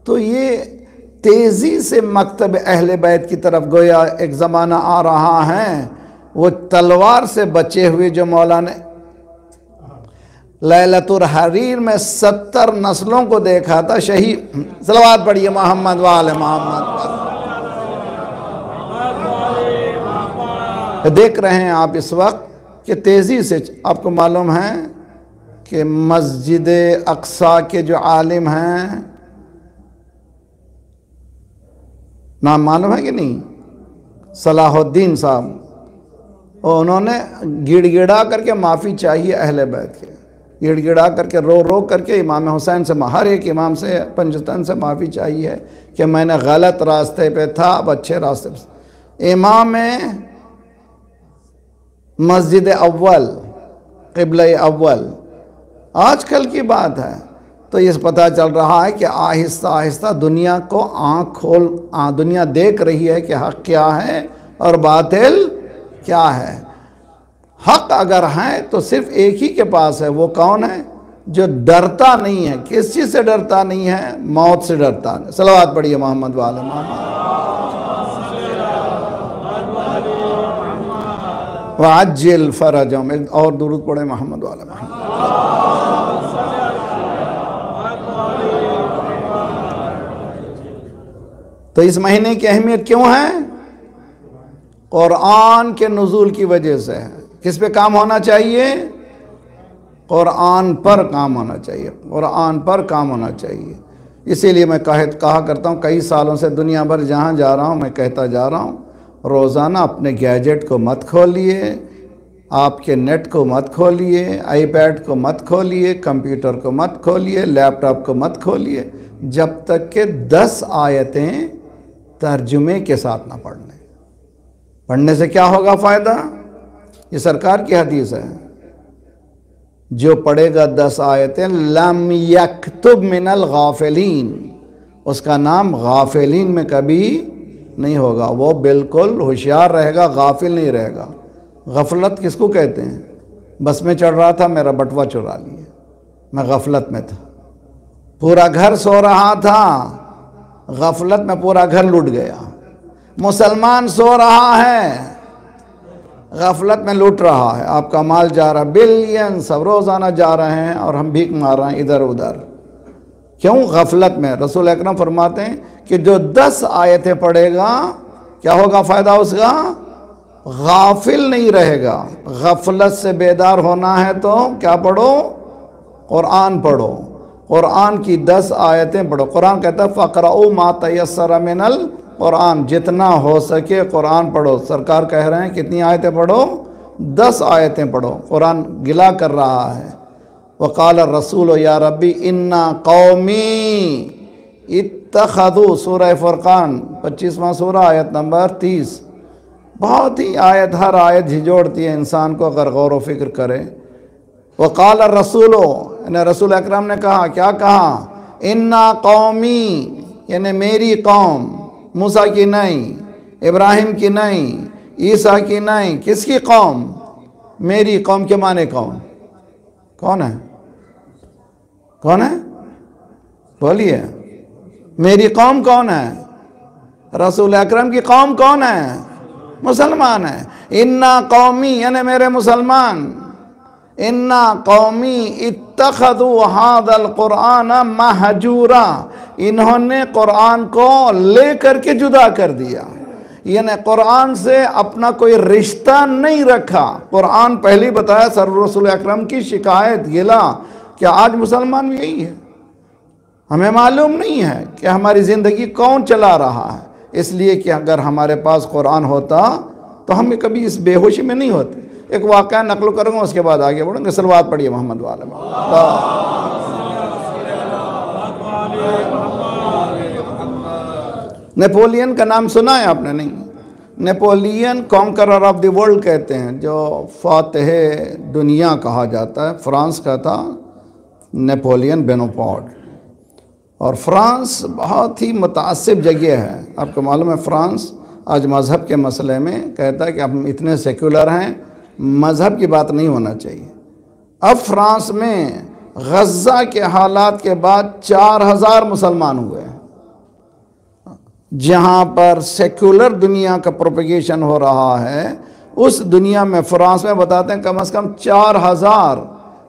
تو یہ تیزی سے مکتب اہل بیت کی طرف گویا ایک زمانہ آ رہا ہے۔ وہ تلوار سے بچے ہوئے جو مولانا لیلۃ الحریر میں 70 نسلوں کو دیکھا تھا شہید۔ صلوات پڑھیے محمد وآل محمد پر۔ دیکھ رہے ہیں آپ اس وقت کہ تیزی سے، آپ کو معلوم ہے کہ مسجد اقصی کے جو عالم ہیں، نام معلوم ہے کہ نہیں، صلاح الدین صاحب، اور انہوں نے گڑ گڑا کر کے معافی چاہیے اہل بیت کے، گڑ گڑا کر کے رو کر کے امام حسین سے، ہر ایک امام سے پنجتن سے معافی چاہیے کہ میں نے غلط راستے پہ تھا، اب اچھے راستے پہ۔ امام مسجد اول، قبلہ اول، آج کل کی بات ہے، تو یہ پتہ چل رہا ہے کہ آہستہ آہستہ دنیا کو دنیا دیکھ رہی ہے کہ حق کیا ہے اور باطل کیا ہے۔ حق اگر ہے تو صرف ایک ہی کے پاس ہے، وہ کون ہے؟ جو ڈرتا نہیں ہے، کس چیز سے ڈرتا نہیں ہے؟ موت سے ڈرتا ہے۔ صلوات پڑھیے محمد وآل محمد۔ وعجل فرجهم، ایک اور درود پڑھے محمد وآل محمد۔ تو اس مہینے کی اہمیت کیوں ہے؟ قرآن کے نزول کی وجہ سے ہے۔ کس پہ کام ہونا چاہیے؟ قرآن پر کام ہونا چاہیے، قرآن پر کام ہونا چاہیے۔ اسی لیے میں کہا کرتا ہوں، کئی سالوں سے دنیا بھر جہاں جا رہا ہوں میں کہتا جا رہا ہوں، روزانہ اپنے گیجٹ کو مت کھولیے، آپ کے نیٹ کو مت کھولیے، آئی پیڈ کو مت کھولیے، کمپیوٹر کو مت کھولیے، لیپ ٹاپ کو مت کھولیے، جب تک کہ 10 آیتیں ترجمے کے ساتھ نہ پڑھ لیں۔ پڑھنے سے کیا ہوگا فائدہ؟ یہ سرکار کی حدیث ہے، جو پڑھے گا 10 آیتیں لم یکتب من الغافلین، اس کا نام غافلین میں کبھی نہیں ہوگا، وہ بالکل ہوشیار رہے گا، غافل نہیں رہے گا۔ غفلت کس کو کہتے ہیں؟ بس میں چڑھ رہا تھا، میرا بٹوا چرا لیے، میں غفلت میں تھا، پورا گھر سو رہا تھا، غفلت میں پورا گھر لٹ گیا۔ مسلمان سو رہا ہے، غفلت میں لٹ رہا ہے، آپ کا مال جا رہا ہے، بلین سب روزانہ جا رہے ہیں اور ہم بھیک مار رہے ہیں ادھر ادھر۔ کیوں؟ غفلت میں۔ رسول اکرم فرماتے ہیں کہ جو 10 آیتیں پڑھے گا کیا ہوگا فائدہ اس کا؟ غافل نہیں رہے گا۔ غفلت سے بیدار ہونا ہے تو کیا پڑھو؟ قرآن پڑھو، قرآن کی 10 آیتیں پڑھو۔ قرآن کہتا ہے فَقْرَؤُوا مَا تَيَسَّرَ مِنَ الْقُرْآنِ، جتنا ہو سکے قرآن پڑھو۔ سرکار کہہ رہے ہیں کتنی آیتیں پڑھو؟ 10 آیتیں پڑھو۔ قرآن گلا کر رہا ہے۔ وَقَالَ الرَّسُولُ يَا رَبِّ إِنَّا قَوْمِي اتَّخَذُوا، سورہ فرقان 25واں سورہ آیت نمبر 30۔ بہت ہی آیت، ہر آیت جھجوڑتی ہے انسان کو اگر غور و فکر کرے۔ وقال الرسول، یعنی رسول اکرم نے کہا، کیا کہا؟ انا قومی، یعنی میری قوم، موسیٰ کی نہیں، ابراہیم کی نہیں، عیسیٰ کی نہیں، کس کی قوم؟ میری قوم کے معنی کون؟ کون ہے؟ کون ہے؟ بولیے، میری قوم کون ہے؟ رسول اکرم کی قوم کون ہے؟ مسلمان ہے۔ انا قومی یعنی میرے مسلمان، انا قومی اتخذوا هذا القرآن مہجورا، انہوں نے قرآن کو لے کر کے جدا کر دیا، یعنی قرآن سے اپنا کوئی رشتہ نہیں رکھا۔ قرآن پہلی بتایا سر رسول اکرم کی شکایت گلا کہ آج مسلمان بھی یہی ہے، ہمیں معلوم نہیں ہے کہ ہماری زندگی کون چلا رہا ہے، اس لیے کہ اگر ہمارے پاس قرآن ہوتا تو ہم کبھی اس بے ہوشی میں نہیں ہوتے۔ ایک واقعہ نقل کروں گا، اس کے بعد آگے بڑھیں گے۔ صلوات پڑھیے محمد والے نیپولین کا نام سنا ہے آپ نے؟ نہیں۔ Napoleon conqueror of the world کہتے ہیں، جو فاتح دنیا کہا جاتا ہے، فرانس کا تھا نیپولین بوناپارٹ۔ اور فرانس بہت ہی متعصب جگہ ہے، آپ کو معلوم ہے فرانس آج مذہب کے مسئلے میں کہتا ہے کہ ہم اتنے سیکولر ہیں، مذہب کی بات نہیں ہونا چاہیے۔ اب فرانس میں غزہ کے حالات کے بعد 4000 مسلمان ہوئے ہیں، جہاں پر سیکولر دنیا کا پروپیگیشن ہو رہا ہے، اس دنیا میں فرانس میں بتاتے ہیں کم از کم 4000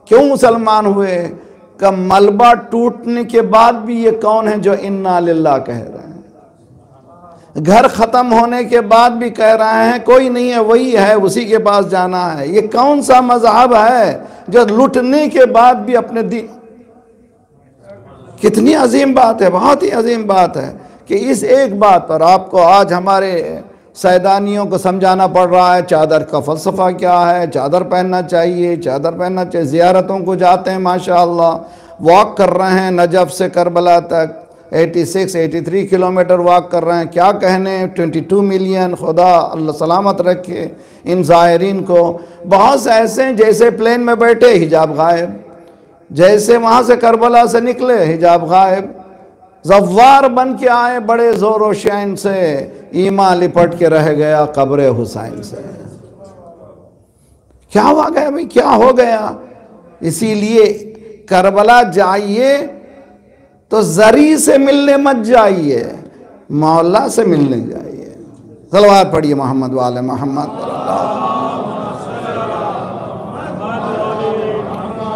کیوں مسلمان ہوئے؟ کہ ملبہ ٹوٹنے کے بعد بھی یہ کون ہیں جو انا للہ کہہ رہے ہیں، گھر ختم ہونے کے بعد بھی کہہ رہے ہیں کوئی نہیں ہے، وہی ہے، اسی کے پاس جانا ہے۔ یہ کون سا مذہب ہے جو لٹنے کے بعد بھی اپنے دین؟ کتنی عظیم بات ہے، بہت ہی عظیم بات ہے کہ اس ایک بات پر آپ کو آج ہمارے سیدانیوں کو سمجھانا پڑ رہا ہے چادر کا فلسفہ کیا ہے، چادر پہننا چاہیے، چادر پہننا چاہیے۔ زیارتوں کو جاتے ہیں ماشاءاللہ، واک کر رہے ہیں نجف سے کربلا تک، 83 کلومیٹر واک کر رہے ہیں، کیا کہنے، 22 ملین، خدا اللہ سلامت رکھے ان زائرین کو۔ بہت سے ایسے ہیں جیسے پلین میں بیٹھے حجاب غائب، جیسے وہاں سے کربلا سے نکلے حجاب غائب، زوار بن کے آئے بڑے زور و شین سے، ایمان لپٹ کے رہ گیا قبر حسین سے۔ کیا ہوا گیا بھئی، کیا ہو گیا؟ اسی لیے کربلا جائیے تو زری سے ملنے مت جائیے، مولا سے ملنے جائیے۔ صلوات پڑھیے محمد والے محمد۔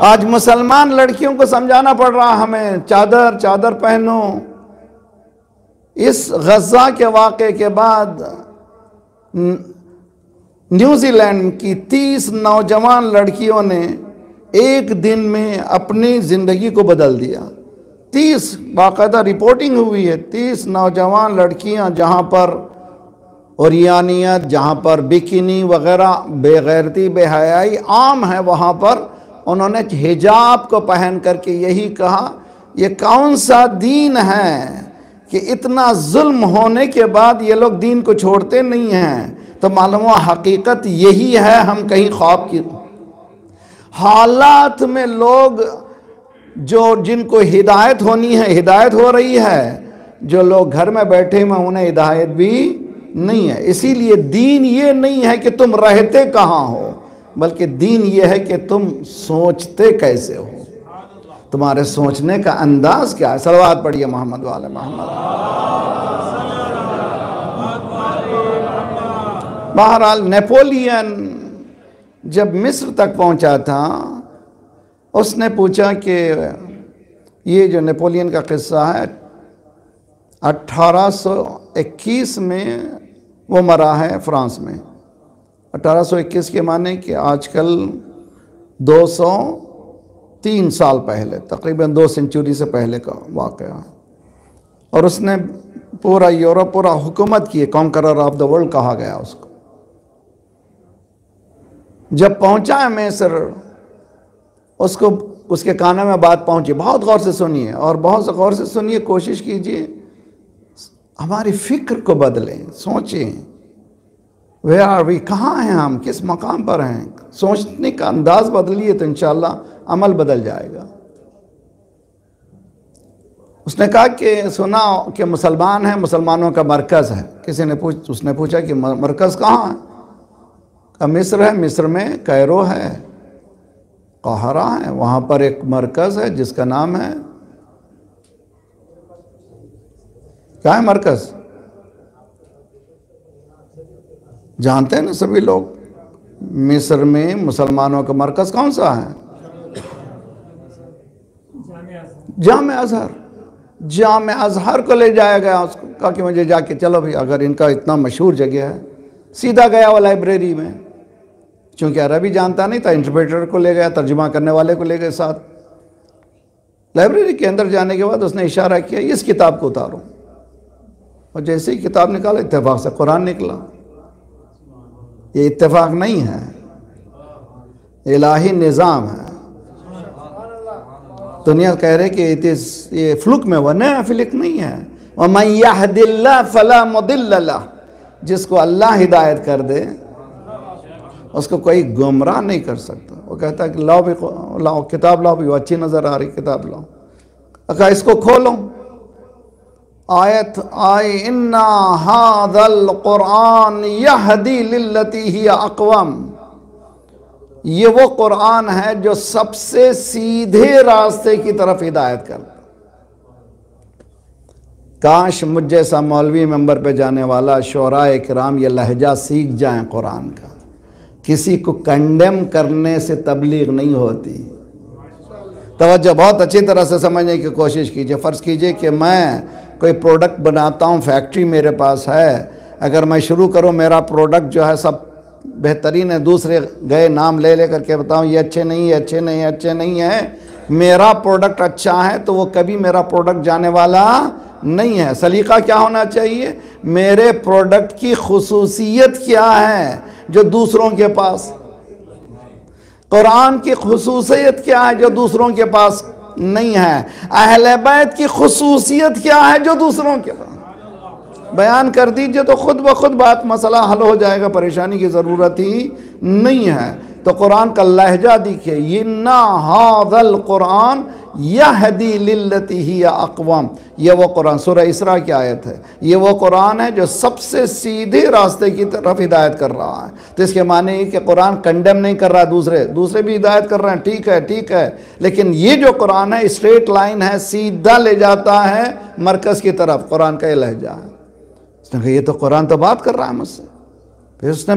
آج مسلمان لڑکیوں کو سمجھانا پڑ رہا ہمیں چادر پہنو۔ اس غزہ کے واقعے کے بعد نیوزی لینڈ کی 30 نوجوان لڑکیوں نے ایک دن میں اپنی زندگی کو بدل دیا۔ 30 باقاعدہ رپورٹنگ ہوئی ہے، 30 نوجوان لڑکیاں جہاں پر اوریانیت، جہاں پر بکینی وغیرہ بے غیرتی بے حیائی عام ہے، وہاں پر انہوں نے حجاب کو پہن کر کے یہی کہا یہ کون سا دین ہے کہ اتنا ظلم ہونے کے بعد یہ لوگ دین کو چھوڑتے نہیں ہیں۔ تو معلوم ہوا حقیقت یہی ہے، ہم کہیں خواب کی حالات میں لوگ جن کو ہدایت ہونی ہے ہدایت ہو رہی ہے، جو لوگ گھر میں بیٹھے ہیں انہیں ہدایت بھی نہیں ہے۔ اسی لیے دین یہ نہیں ہے کہ تم رہتے کہاں ہو، بلکہ دین یہ ہے کہ تم سوچتے کیسے ہو۔ تمہارے سوچنے کا انداز کیا ہے؟ صلوات پڑھیے محمد والے محمد۔ بہرحال نیپولین جب مصر تک پہنچا تھا، اس نے پوچھا کہ یہ جو نیپولین کا قصہ ہے 1821 میں وہ مرا ہے فرانس میں۔ 1821 کے معنی کہ آج کل 203 سال پہلے، تقریباً 2 سنچری سے پہلے کا واقعہ، اور اس نے پورا یورپ پورا حکومت کی، کانکرر آف دا ورلڈ کہا گیا اس کو۔ جب پہنچا ہے مصر، اس کے کانوں میں بات پہنچی، بہت غور سے سنیے، اور بہت غور سے سنیے، کوشش کیجئے ہماری فکر کو بدلیں، سوچیں where are we، کہاں ہیں ہم، کس مقام پر ہیں، سوچنے کا انداز بدلیے تو انشاءاللہ عمل بدل جائے گا۔ اس نے کہا کہ سنا کہ مسلمان ہیں، مسلمانوں کا مرکز ہے۔ اس نے پوچھا کہ مرکز کہاں ہے؟ کہا مصر ہے، مصر میں کائرو ہے، قاہرہ ہے، وہاں پر ایک مرکز ہے جس کا نام ہے، کیا ہے مرکز؟ جانتے ہیں نا سبھی لوگ، مصر میں مسلمانوں کا مرکز کون سا ہے؟ جامع ازہر۔ جامع ازہر کو لے جایا گیا، اس کو کہا کہ مجھے جا کے چلو بھی، اگر ان کا اتنا مشہور جگہ ہے۔ سیدھا گیا وہ لائبریری میں، چونکہ عربی جانتا نہیں تھا، انٹرپریٹر کو لے گیا، ترجمہ کرنے والے کو لے گئے ساتھ۔ لائبریری کے اندر جانے کے بعد اس نے اشارہ کیا اس کتاب کو اتارو، اور جیسے ہی کتاب نکالا اتفاق سے قرآن نکلا۔ یہ اتفاق نہیں ہے، الہی نظام ہے۔ دنیا کہہ رہے کہ یہ فلک میں وہ نیا فلک نہیں ہے۔ وَمَنْ يَهْدِ اللَّهُ فَلَا مُضِلَّ لَهُ، جس کو اللہ ہدایت کر دے اس کو کوئی گمراہ نہیں کر سکتا۔ وہ کہتا ہے کہ لاؤ کتاب لاؤ بھی، وہ اچھی نظر آ رہی کتاب لاؤ، کہا اس کو کھولو، آیت آئی اِنَّا هَذَا الْقُرْآنِ يَهْدِي لِلَّتِي هِيَ أَقْوَمُ، یہ وہ قرآن ہے جو سب سے سیدھے راستے کی طرف ہدایت کرتا۔ کاش مجھ جیسا مولوی ممبر پہ جانے والا شعراء کرام یہ لہجہ سیکھ جائیں قرآن کا۔ کسی کو کنڈیم کرنے سے تبلیغ نہیں ہوتی۔ توجہ بہت اچھی طرح سے سمجھنے کی کوشش کیجئے۔ فرض کیجئے کہ میں کوئی پروڈکٹ بناتا ہوں، فیکٹری میرے پاس ہے، اگر میں شروع کروں میرا پروڈکٹ جو ہے سب بہترین ہے، دوسرے گئے نام لے کر کے بتاؤں یہ اچھے نہیں ہے، اچھے نہیں ہے، اچھے نہیں ہے، میرا پروڈکٹ اچھا ہے تو وہ کبھی میرا پروڈکٹ جانے والا نہیں ہے۔ سلیقہ کیا ہونا چاہیے؟ میرے پروڈکٹ کی خصوصیت کیا ہے جو دوسروں کے پاس، قرآن کی خصوصیت کیا ہے جو دوسروں کے پاس نہیں ہے، اہل بیت کی خصوصیت کیا ہے جو دوسروں کے پاس، بیان کر دیجئے تو خود بخود بات مسئلہ حل ہو جائے گا، پریشانی کی ضرورت ہی نہیں ہے۔ تو قرآن کا لہجہ دیکھئے، اِنَّا هَذَا الْقُرْآنِ يَهْدِي لِلَّتِي هِيَ أَقْوَمُ، یہ وہ قرآن، سورہ اسراء کی آیت ہے، یہ وہ قرآن ہے جو سب سے سیدھے راستے کی طرف ہدایت کر رہا ہے۔ تو اس کے معنی ہے کہ قرآن کنڈیم نہیں کر رہا، دوسرے بھی ہدایت کر رہے ہیں، ٹھیک ہے، لیکن یہ جو قرآن ہے اسٹریٹ لائن ہے، سیدھا لے جاتا ہے مرکز کی طرف، قرآن کا یہ لہجہ ہے۔ اس نے کہا یہ تو قرآن تو بات کر رہا ہے مجھ سے۔ پھر اس نے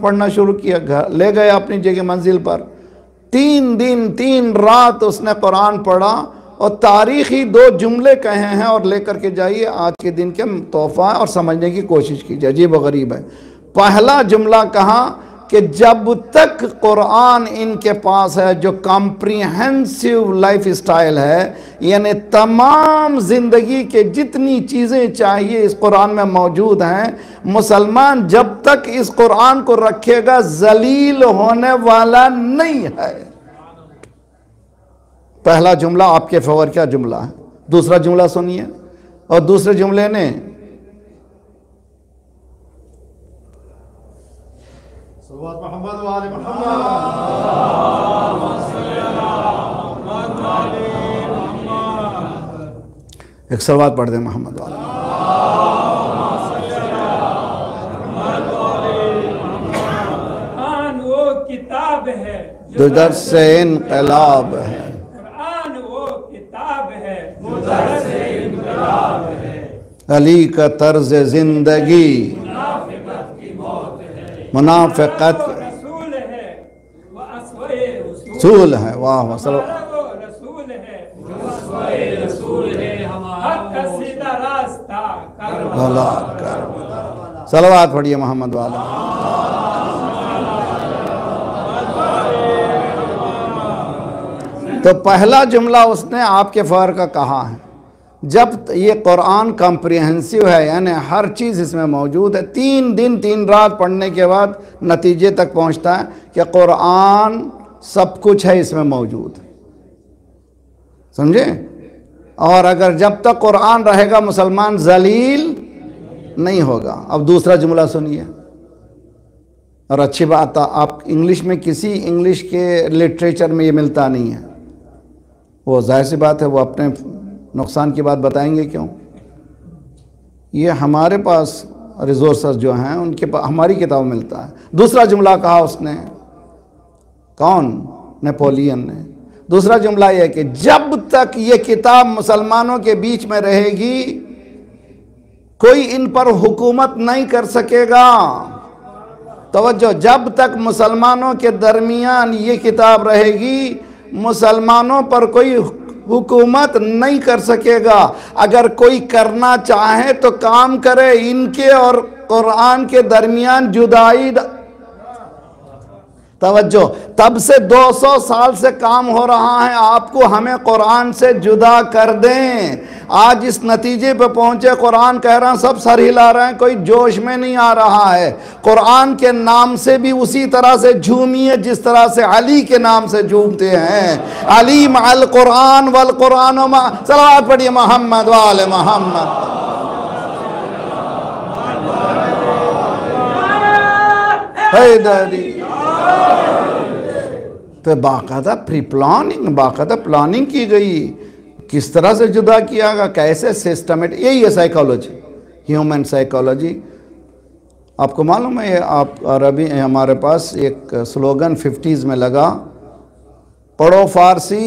پڑھنا شروع کیا، لے گئے اپنی جگہ منزل پر، 3 دن 3 رات اس نے قرآن پڑھا، اور تاریخی 2 جملے کہے ہیں، اور لے کر کے جائیے آج کے دن کے تحفہ اور سمجھنے کی کوشش کیجیے، عجیب و غریب ہے۔ پہلا جملہ کہا کہ جب تک قرآن ان کے پاس ہے، جو کمپریہنسیو لائف سٹائل ہے، یعنی تمام زندگی کے جتنی چیزیں چاہیے اس قرآن میں موجود ہیں، مسلمان جب تک اس قرآن کو رکھے گا ذلیل ہونے والا نہیں ہے۔ پہلا جملہ آپ کے فیور کیا جملہ ہے؟ دوسرا جملہ سنیے، اور دوسرے جملے نے محمد وآل محمد، ایک صلوات پڑھ دیں محمد وآل محمد۔ قرآن وہ کتاب ہے جو در سے انقلاب ہے، قرآن وہ علی کا طرز زندگی منافقت رسول ہے وہ اسوۂ رسول رسول ہے. واہ واہ صلو وہ رسول ہے جو اسوۂ رسول ہے حق کا سیدھا راستہ اللہ کر. صلوات پڑھیے محمد والا. تو پہلا جملہ اس نے آپ کے فخر کا کہا ہے. جب یہ قرآن کمپریہنسو ہے یعنی ہر چیز اس میں موجود ہے. 3 دن 3 رات پڑھنے کے بعد نتیجے تک پہنچتا ہے کہ قرآن سب کچھ ہے اس میں موجود. سمجھے؟ اور اگر جب تک قرآن رہے گا مسلمان ذلیل نہیں ہوگا. اب دوسرا جملہ سنیے. اور اچھی بات آپ انگلش میں کسی انگلش کے لٹریچر میں یہ ملتا نہیں ہے. وہ ظاہر سی بات ہے وہ اپنے نقصان کی بات بتائیں گے کیوں. یہ ہمارے پاس ریسورسز جو ہیں ان کے پاس ہماری کتاب ملتا ہے. دوسرا جملہ کہا اس نے. کون؟ نیپولین نے. دوسرا جملہ یہ کہ جب تک یہ کتاب مسلمانوں کے بیچ میں رہے گی کوئی ان پر حکومت نہیں کر سکے گا. توجہ، جب تک مسلمانوں کے درمیان یہ کتاب رہے گی مسلمانوں پر کوئی حکومت نہیں کر سکے گا. اگر کوئی کرنا چاہے تو کام کرے. ان کے اور قرآن کے درمیان جدائی توجہ، تب سے 200 سال سے کام ہو رہا ہے آپ کو ہمیں قرآن سے جدا کر دیں. آج اس نتیجے پہ پہنچے قرآن کہہ رہا ہیں سب سر ہلا رہے ہیں، کوئی جوش میں نہیں آ رہا ہے. قرآن کے نام سے بھی اسی طرح سے جھومیے جس طرح سے علی کے نام سے جھومتے ہیں. علی مع القرآن والقرآن مع. صلوات پڑھیے محمد وآل محمد. حیدری. تو باقاعدہ باقاعدہ پلاننگ کی گئی. کس طرح سے جدا کیا گا، کیسے سسٹمیٹک. یہی ہے سائیکالوجی، ہیومن سائیکالوجی. آپ کو معلوم ہے آپ عربی ہمارے پاس ایک سلوگن 50s میں لگا، پڑھو فارسی.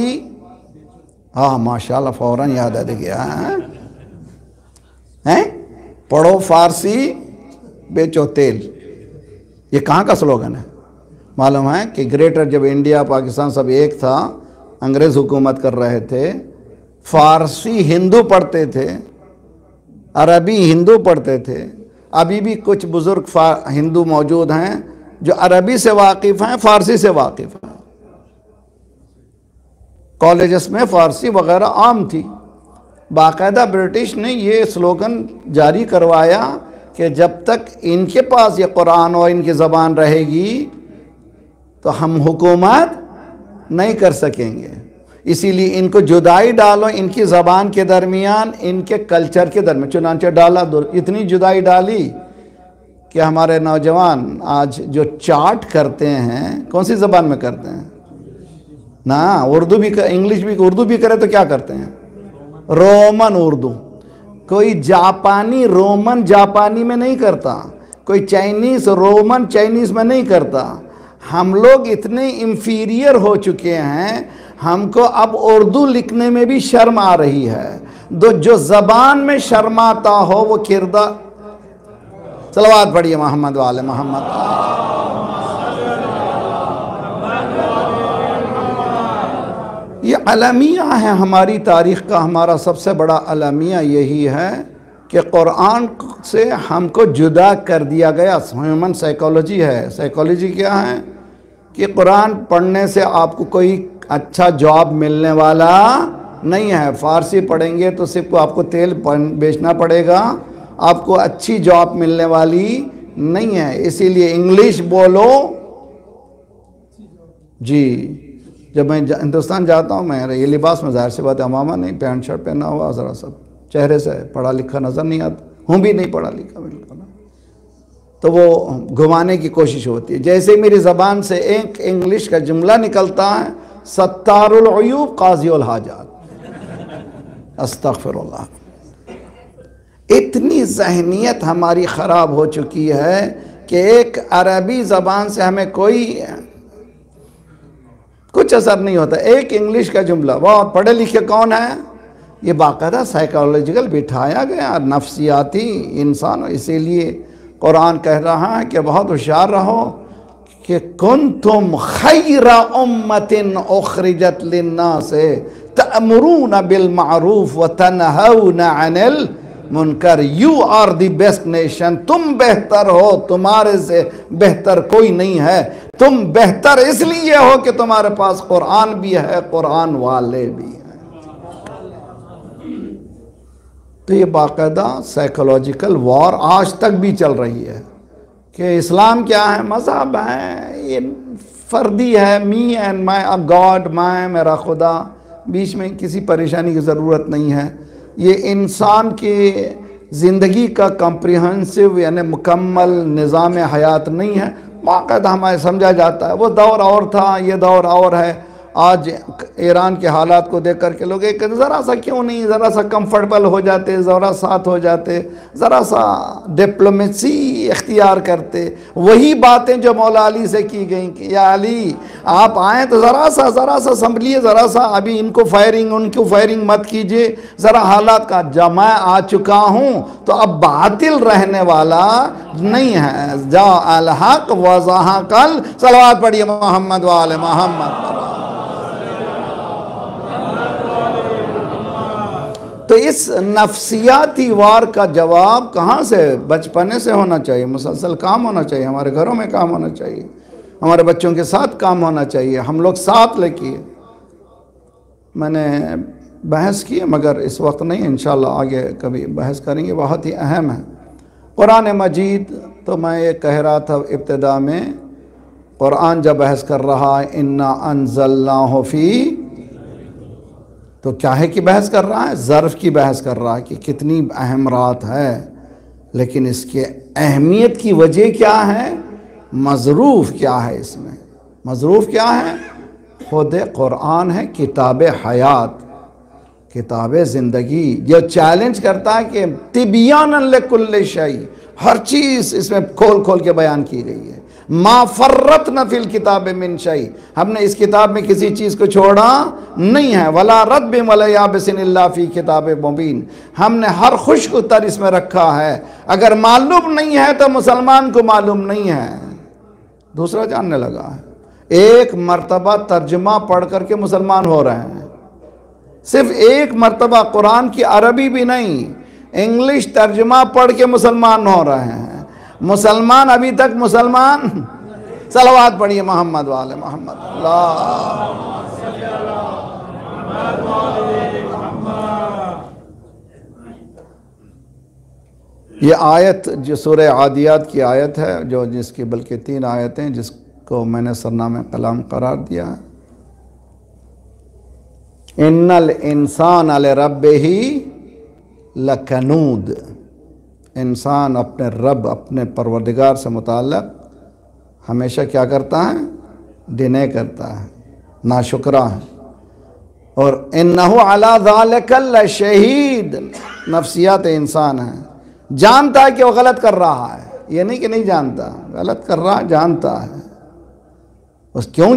ہاں ماشاءاللہ فوراً یاد آ گیا ہے. پڑھو فارسی بیچو تیل. یہ کہاں کا سلوگن ہے؟ معلوم ہے کہ گریٹر جب انڈیا پاکستان سب ایک تھا، انگریز حکومت کر رہے تھے، فارسی ہندو پڑھتے تھے، عربی ہندو پڑھتے تھے. ابھی بھی کچھ بزرگ ہندو موجود ہیں جو عربی سے واقف ہیں، فارسی سے واقف ہیں. کالجز میں فارسی وغیرہ عام تھی. باقاعدہ برٹش نے یہ سلوگن جاری کروایا کہ جب تک ان کے پاس یہ قرآن اور ان کی زبان رہے گی تو ہم حکومت نہیں کر سکیں گے. اسی لیے ان کو جدائی ڈالو ان کی زبان کے درمیان، ان کے کلچر کے درمیان. چنانچہ ڈالا اتنی جدائی ڈالی کہ ہمارے نوجوان آج جو چاٹ کرتے ہیں کون سی زبان میں کرتے ہیں؟ نا اردو بھی، انگلش بھی، اردو بھی کرے تو کیا کرتے ہیں؟ رومن اردو. کوئی جاپانی رومن جاپانی میں نہیں کرتا، کوئی چائنیز رومن چائنیز میں نہیں کرتا. ہم لوگ اتنے انفیریئر ہو چکے ہیں، ہم کو اب اردو لکھنے میں بھی شرم آ رہی ہے. جو زبان میں شرماتا ہو وہ کردار. صلوات پڑھیے محمد وآل محمد. یہ المیہ ہے ہماری تاریخ کا. ہمارا سب سے بڑا المیہ یہی ہے کہ قرآن سے ہم کو جدا کر دیا گیا. ہیومن سائیکالوجی ہے. سائیکالوجی کیا ہے کہ قرآن پڑھنے سے آپ کو کوئی اچھا جاب ملنے والا نہیں ہے. فارسی پڑھیں گے تو صرف آپ کو تیل بیچنا پڑے گا، آپ کو اچھی جاب ملنے والی نہیں ہے. اسی لیے انگلش بولو. جی جب میں ہندوستان جاتا ہوں میں یہ لباس میں ظاہر سی بات ہے عمامہ نہیں، پینٹ شرٹ پہنا ہوا، ذرا سب چہرے سے پڑھا لکھا نظر نہیں آتا. ہوں بھی نہیں پڑھا لکھا بالکل. تو وہ گھمانے کی کوشش ہوتی ہے. جیسے میری زبان سے ایک انگلش کا جملہ نکلتا ہے، ستار العیوب قاضی الحاجات. استغفر اللہ. اتنی ذہنیت ہماری خراب ہو چکی ہے کہ ایک عربی زبان سے ہمیں کوئی کچھ اثر نہیں ہوتا. ایک انگلش کا جملہ، بہت پڑھے لکھے کون ہیں؟ یہ باقاعدہ سائیکالوجیکل بٹھایا گیا نفسیاتی انسان. اسی لیے قرآن کہہ رہا ہے کہ بہت ہوشیار رہو کہ کنتم خیر امت اخرجت للناس تأمرون بالمعروف وتنہون عن المنکر. You are the best nation. تم بہتر ہو, تمہارے سے بہتر کوئی نہیں ہے. تم بہتر اس لیے ہو کہ تمہارے پاس قرآن بھی ہے, قرآن والے بھی ہیں. تو یہ باقاعدہ سائیکولوجیکل وار آج تک بھی چل رہی ہے کہ اسلام کیا ہے, مذہب ہے, یہ فردی ہے, می اینڈ مائی گاڈ, میرا خدا, بیچ میں کسی پریشانی کی ضرورت نہیں ہے. یہ انسان کی زندگی کا کمپریہنسو یعنی مکمل نظام حیات نہیں ہے. باقاعدہ ہمیں سمجھا جاتا ہے وہ دور اور تھا, یہ دور اور ہے. آج ایران کے حالات کو دیکھ کر کے لوگ ایک ذرا سا کیوں نہیں, ذرا سا کمفرٹیبل ہو جاتے, ذرا ساتھ ہو جاتے, ذرا سا ڈپلومیسی اختیار کرتے. وہی باتیں جو مولا علی سے کی گئیں کہ یا علی آپ آئیں تو ذرا سا سنبھلیے, ذرا سا ابھی ان کو فائرنگ ان کو فائرنگ مت کیجئے, ذرا حالات کا. جب میں آ چکا ہوں تو اب باطل رہنے والا نہیں ہے. جا الحق وزحق ال. صلوات پڑھیے محمد وآل محمد. تو اس نفسیاتی وار کا جواب کہاں سے؟ بچپنے سے ہونا چاہیے, مسلسل کام ہونا چاہیے, ہمارے گھروں میں کام ہونا چاہیے, ہمارے بچوں کے ساتھ کام ہونا چاہیے, ہم لوگ ساتھ لے کے. میں نے بحث کی مگر اس وقت نہیں, انشاءاللہ آگے کبھی بحث کریں گے, بہت ہی اہم ہے. قرآن مجید تو میں یہ کہہ رہا تھا ابتدا میں, قرآن جب بحث کر رہا ہے اِنَّا أَنزَلْنَاهُ فِي, تو کیا ہے کہ بحث کر رہا ہے؟ ظرف کی بحث کر رہا ہے کہ کتنی اہم رات ہے. لیکن اس کے اہمیت کی وجہ کیا ہے؟ مظروف کیا ہے اس میں؟ مظروف کیا ہے؟ خود قرآن ہے کتاب حیات, کتاب زندگی, جو چیلنج کرتا ہے کہ تبیانا لکل شیء, ہر چیز اس میں کھول کھول کے بیان کی گئی ہے. ما فرطنا فی الکتاب من شیء, ہم نے اس کتاب میں کسی چیز کو چھوڑا نہیں ہے. ولا رطب ولا یابس الا فی کتاب مبین, ہم نے ہر خشک تر اس میں رکھا ہے. اگر معلوم نہیں ہے تو مسلمان کو معلوم نہیں ہے. دوسرا جاننے لگا ہے, ایک مرتبہ ترجمہ پڑھ کر کے مسلمان ہو رہے ہیں. صرف ایک مرتبہ قرآن کی عربی بھی نہیں, انگلش ترجمہ پڑھ کے مسلمان ہو رہے ہیں. مسلمان ابھی تک مسلمان. صلوات پڑھیے محمد والے محمد. یہ آیت جو سورہ عادیات کی آیت ہے, جو جس کی بلکہ 3 آیتیں, جس کو میں نے سرنامہ کلام قرار دیا ہے. ان الانسان لربہ لکنود, انسان اپنے رب, اپنے پروردگار سے متعلق ہمیشہ کیا کرتا ہے؟ ڈینے کرتا ہے, ناشکرہ ہے. اور انہو علی ذالک لشہید, نفسیات انسان ہے, جانتا ہے کہ وہ غلط کر رہا ہے, یہ نہیں کہ نہیں جانتا, غلط کر رہا ہے, جانتا ہے. اس کیوں